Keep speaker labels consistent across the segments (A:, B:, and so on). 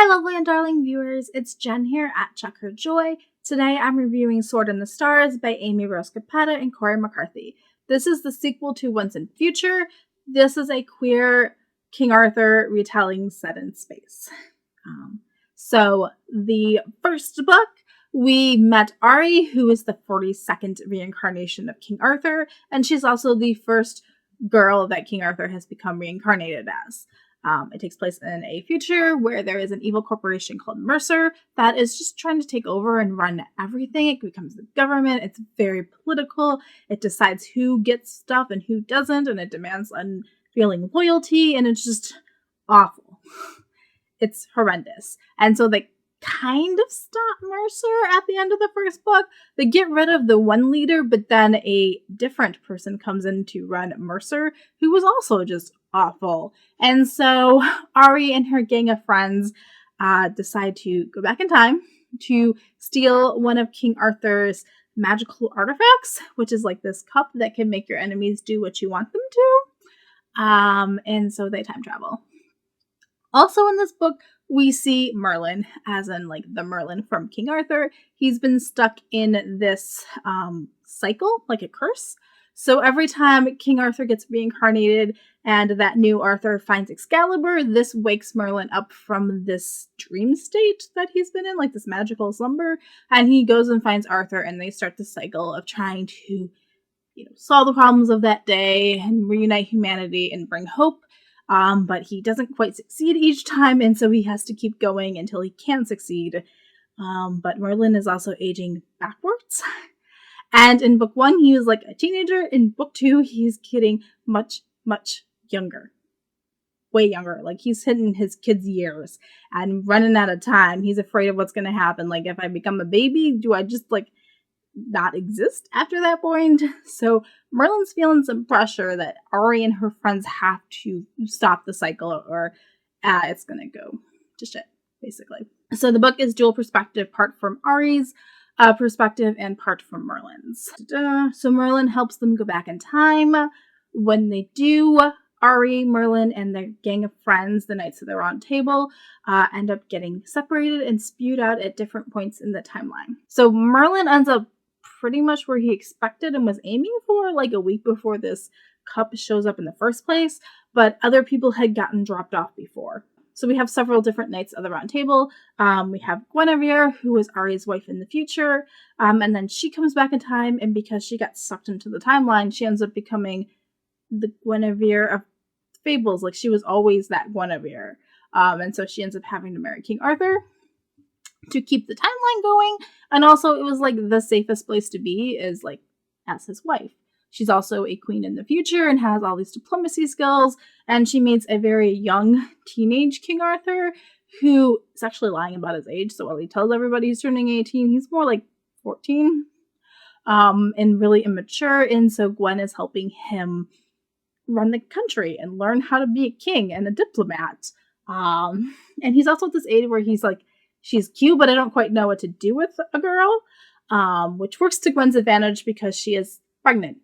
A: Hi lovely and darling viewers, it's Jen here at Check Her Joy. Today I'm reviewing Sword in the Stars by Amy Rose Capetta and Cori McCarthy. This is the sequel to Once and Future. This is a queer King Arthur retelling set in space. So the first book, we met Ari, who is the 42nd reincarnation of King Arthur, and she's also the first girl that King Arthur has become reincarnated as. It takes place in a future where there is an evil corporation called Mercer that is just trying to take over and run everything. It becomes the government. It's very political. It decides who gets stuff and who doesn't, and it demands unfailing loyalty, and it's just awful. It's horrendous. And so they kind of stop Mercer at the end of the first book. They get rid of the one leader, but then a different person comes in to run Mercer, who was also just awful. And so Ari and her gang of friends decide to go back in time to steal one of King Arthur's magical artifacts, which is like this cup that can make your enemies do what you want them to. And so they time travel. Also in this book, we see Merlin, as in like the Merlin from King Arthur. He's been stuck in this cycle, like a curse. So every time King Arthur gets reincarnated and that new Arthur finds Excalibur, this wakes Merlin up from this dream state that he's been in, like this magical slumber. And he goes and finds Arthur, and they start the cycle of trying to, solve the problems of that day and reunite humanity and bring hope. But he doesn't quite succeed each time, and so he has to keep going until he can succeed. But Merlin is also aging backwards. And in book 1, he was like a teenager. In book 2, he's getting much, much younger. Way younger. Like, he's hitting his kid's years and running out of time. He's afraid of what's going to happen. Like, if I become a baby, do I just, not exist after that point? So Merlin's feeling some pressure that Ari and her friends have to stop the cycle, or it's gonna go to shit, basically. So the book is dual perspective, part from Ari's perspective and part from Merlin's. So Merlin helps them go back in time. When they do, Ari, Merlin, and their gang of friends, the Knights of the Round Table, end up getting separated and spewed out at different points in the timeline. So Merlin ends up pretty much where he expected and was aiming for, like a week before this cup shows up in the first place, but other people had gotten dropped off before. So we have several different Knights of the Round Table. We have Guinevere, who was Ari's wife in the future, and then she comes back in time, and because she got sucked into the timeline, she ends up becoming the Guinevere of fables. Like, she was always that Guinevere. And so she ends up having to marry King Arthur to keep the timeline going. And also, it was like the safest place to be is like as his wife. She's also a queen in the future and has all these diplomacy skills. And she meets a very young teenage King Arthur who is actually lying about his age. So while he tells everybody he's turning 18, he's more like 14 and really immature. And so Gwen is helping him run the country and learn how to be a king and a diplomat. And he's also at this age where he's like, she's cute, but I don't quite know what to do with a girl, which works to Gwen's advantage because she is pregnant.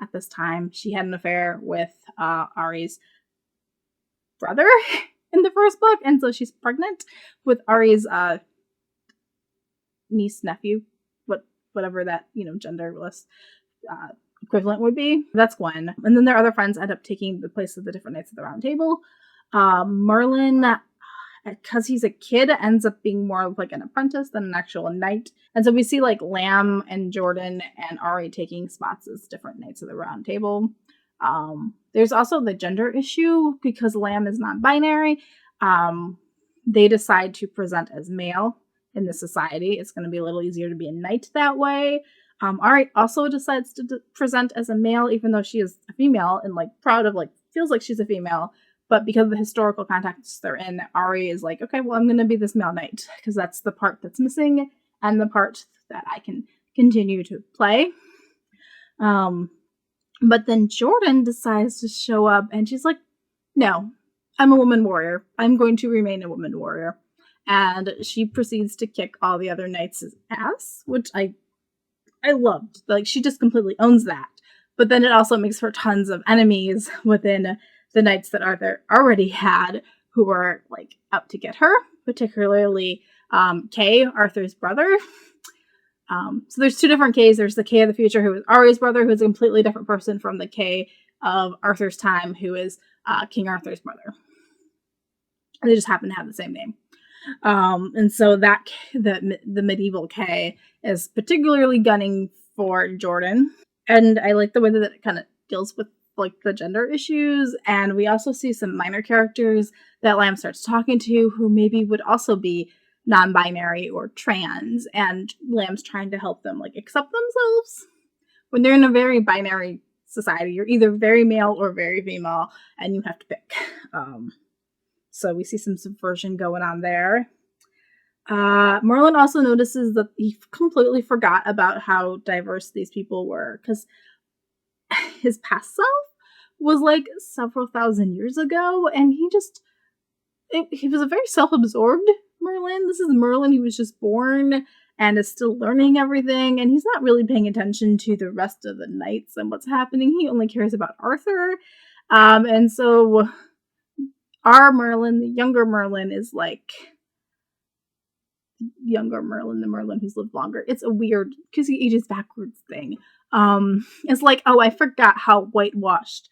A: At this time, she had an affair with Ari's brother in the first book, and so she's pregnant with Ari's niece, nephew, whatever that, genderless equivalent would be. That's Gwen. And then their other friends end up taking the place of the different Knights of the Round Table. Merlin, because he's a kid, ends up being more of like an apprentice than an actual knight. And so we see like Lamb and Jordan and Ari taking spots as different Knights of the Round Table. There's also the gender issue because Lamb is non-binary. They decide to present as male in the society. It's going to be a little easier to be a knight that way. Ari also decides to present as a male, even though she is a female and like proud of feels like she's a female. But because of the historical context they're in, Ari is like, okay, well, I'm going to be this male knight because that's the part that's missing and the part that I can continue to play. But then Jordan decides to show up and she's like, no, I'm a woman warrior. I'm going to remain a woman warrior. And she proceeds to kick all the other knights' ass, which I loved. Like, she just completely owns that. But then it also makes her tons of enemies within the knights that Arthur already had, who were like out to get her, particularly Kay, Arthur's brother. So there's two different Kays. There's the Kay of the future, who is Arya's brother, who is a completely different person from the Kay of Arthur's time, who is King Arthur's brother. They just happen to have the same name. And so that the medieval Kay is particularly gunning for Jordan. And I like the way that it kind of deals with like the gender issues. And we also see some minor characters that Lamb starts talking to who maybe would also be non-binary or trans, and Lamb's trying to help them like accept themselves. When they're in a very binary society, you're either very male or very female, and you have to pick. So we see some subversion going on there. Merlin also notices that he completely forgot about how diverse these people were, because his past self was like several thousand years ago, and he was a very self-absorbed Merlin. This is Merlin who was just born and is still learning everything, and he's not really paying attention to the rest of the knights and what's happening. He only cares about Arthur. And so our Merlin, the younger Merlin, is like younger Merlin, the Merlin who's lived longer. It's a weird, because he ages backwards thing. It's like, oh, I forgot how whitewashed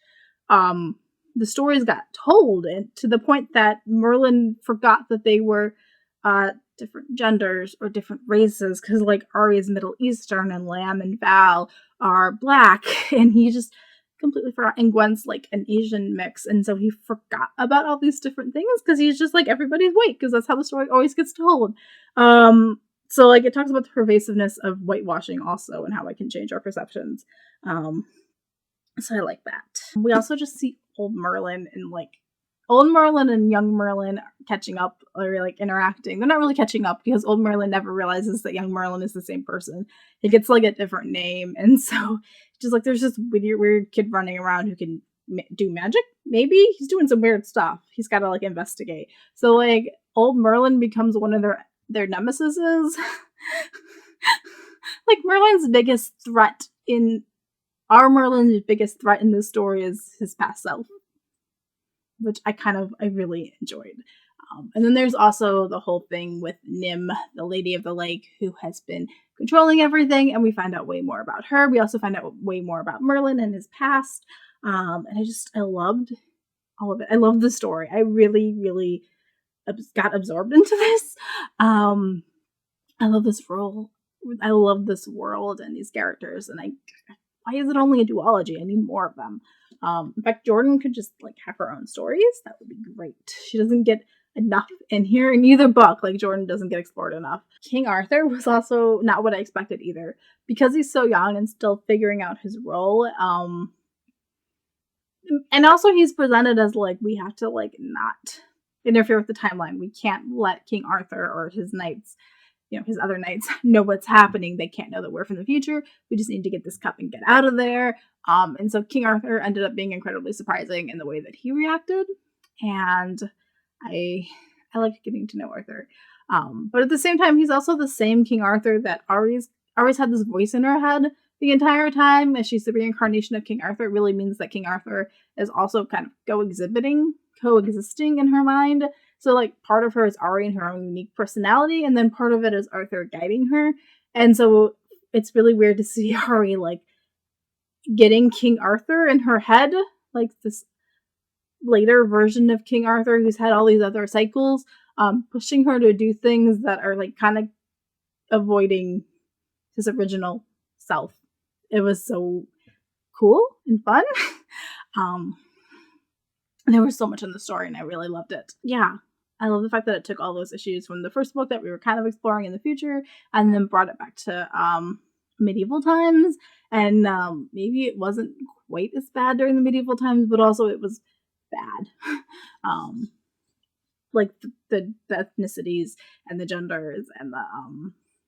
A: the stories got told, and to the point that Merlin forgot that they were different genders or different races, because like Arya's Middle Eastern and Lamb and Val are black, and he just completely forgot. And Gwen's like an Asian mix, and so he forgot about all these different things because he's just like, everybody's white, because that's how the story always gets told. So like it talks about the pervasiveness of whitewashing also, and how it can change our perceptions. So I like that. We also just see old Merlin and young Merlin catching up, or like interacting. They're not really catching up because old Merlin never realizes that young Merlin is the same person. He gets like a different name, and so just like there's this weird kid running around who can do magic. Maybe he's doing some weird stuff. He's got to like investigate. So like old Merlin becomes one of their nemesises. Like Merlin's biggest threat in this story is his past self, which I really enjoyed. And then there's also the whole thing with Nim, the Lady of the Lake, who has been controlling everything, and we find out way more about her. We also find out way more about Merlin and his past. And I loved all of it. I love the story. I really, really got absorbed into this. I love this role. I love this world and these characters, and why is it only a duology? I need more of them. In fact, Jordan could just like have her own stories. That would be great. She doesn't get enough in here in either book. Like Jordan doesn't get explored enough. King Arthur was also not what I expected either, because he's so young and still figuring out his role. And also he's presented as like, we have to like not interfere with the timeline. We can't let King Arthur or his knights, his other knights, know what's happening. They can't know that we're from the future. We just need to get this cup and get out of there. And so King Arthur ended up being incredibly surprising in the way that he reacted. And I liked getting to know Arthur. But at the same time, he's also the same King Arthur that Ari's had this voice in her head the entire time. As she's the reincarnation of King Arthur, it really means that King Arthur is also kind of coexisting in her mind. So, like, part of her is Ari and her own unique personality, and then part of it is Arthur guiding her. And so it's really weird to see Ari, like, getting King Arthur in her head, like this later version of King Arthur who's had all these other cycles, pushing her to do things that are, like, kind of avoiding his original self. It was so cool and fun. There was so much in the story, and I really loved it. Yeah, I love the fact that it took all those issues from the first book that we were kind of exploring in the future, and then brought it back to medieval times. And maybe it wasn't quite as bad during the medieval times, but also it was bad. Like the ethnicities and the genders and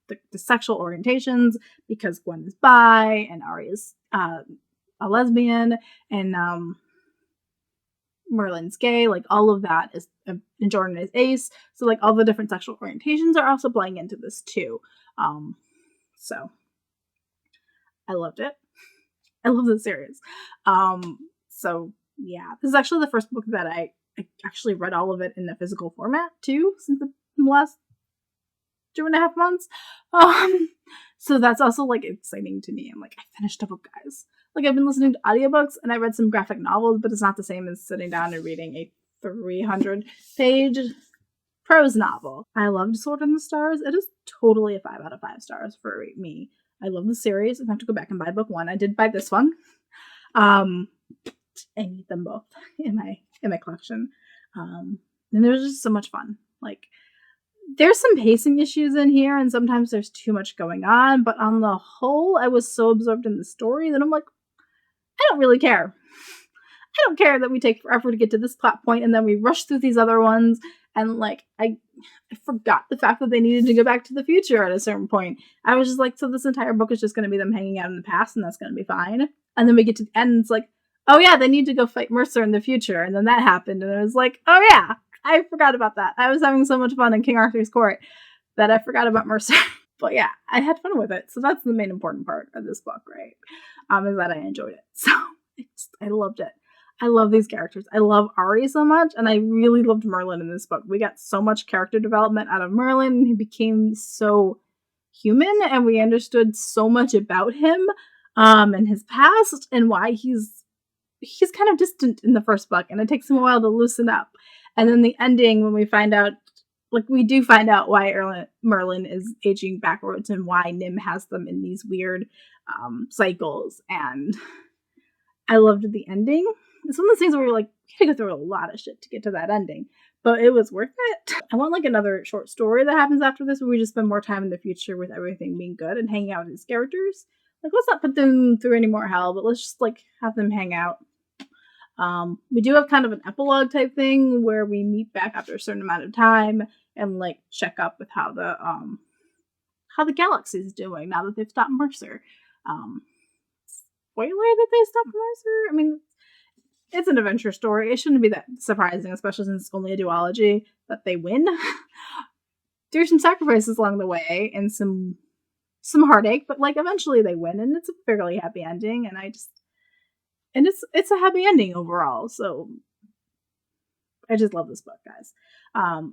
A: the sexual orientations, because Gwen is bi and Ari is a lesbian, and Merlin's gay. Like all of that is, and Jordan is ace. So like all the different sexual orientations are also playing into this too. So I loved it. I love the series. So yeah, this is actually the first book that I I actually read all of it in the physical format too since the last 2.5 months. So that's also like exciting to me. I'm like, I finished a book, guys. Like, I've been listening to audiobooks and I read some graphic novels, but it's not the same as sitting down and reading a 300-page prose novel. I loved Sword in the Stars. It is totally a 5 out of 5 stars for me. I love the series. I have to go back and buy book 1. I did buy this one. I need them both in my collection. And it was just so much fun. Like, there's some pacing issues in here, and sometimes there's too much going on, but on the whole, I was so absorbed in the story that I'm like, I don't really care. I don't care that we take forever to get to this plot point, and then we rush through these other ones, and like, I forgot the fact that they needed to go back to the future at a certain point. I was just like, so this entire book is just going to be them hanging out in the past, and that's going to be fine. And then we get to the end, and it's like, oh yeah, they need to go fight Mercer in the future, and then that happened, and I was like, oh yeah, I forgot about that. I was having so much fun in King Arthur's court that I forgot about Mercer. But yeah, I had fun with it. So that's the main important part of this book, right? Is that I enjoyed it. So I loved it. I love these characters. I love Ari so much, and I really loved Merlin in this book. We got so much character development out of Merlin. He became so human, and we understood so much about him and his past and why he's kind of distant in the first book, and it takes him a while to loosen up. And then the ending, when we find out, like, we do find out why Merlin is aging backwards and why Nim has them in these weird cycles. And I loved the ending. It's one of those things where you're like, you had to go through a lot of shit to get to that ending, but it was worth it. I want like another short story that happens after this where we just spend more time in the future with everything being good and hanging out with these characters. Like, let's not put them through any more hell, but let's just like have them hang out. We do have kind of an epilogue type thing where we meet back after a certain amount of time and like check up with how the galaxy is doing now that they've stopped Mercer. Spoiler that they stopped Mercer? I mean, it's an adventure story. It shouldn't be that surprising, especially since it's only a duology, that they win. There's some sacrifices along the way and some heartache, but like eventually they win, and it's a fairly happy ending, and it's a happy ending overall. So I just love this book, guys.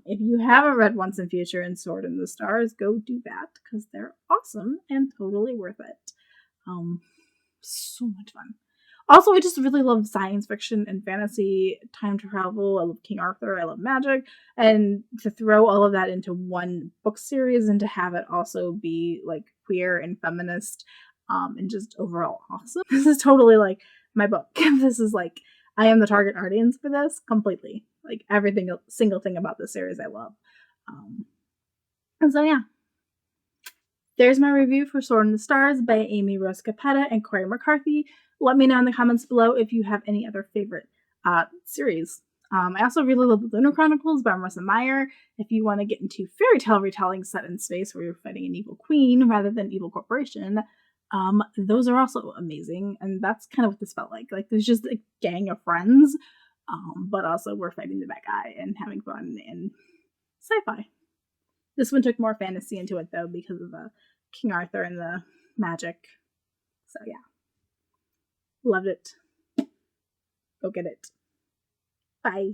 A: If you haven't read Once and Future and Sword in the Stars, go do that because they're awesome and totally worth it. So much fun. Also, I just really love science fiction and fantasy, time travel. I love King Arthur. I love magic. And to throw all of that into one book series and to have it also be like queer and feminist and just overall awesome. This is totally like my book. This is like, I am the target audience for this completely. Like everything, single thing about this series I love. And so yeah. There's my review for Sword in the Stars by Amy Rose Cappetta and Cori McCarthy. Let me know in the comments below if you have any other favorite series. I also really love the Lunar Chronicles by Marissa Meyer. If you want to get into fairy tale retelling set in space where you're fighting an evil queen rather than evil corporation, those are also amazing. And that's kind of what this felt like. Like there's just a gang of friends, but also we're fighting the bad guy and having fun and sci-fi. This one took more fantasy into it, though, because of the King Arthur and the magic. So, yeah. Loved it. Go get it. Bye.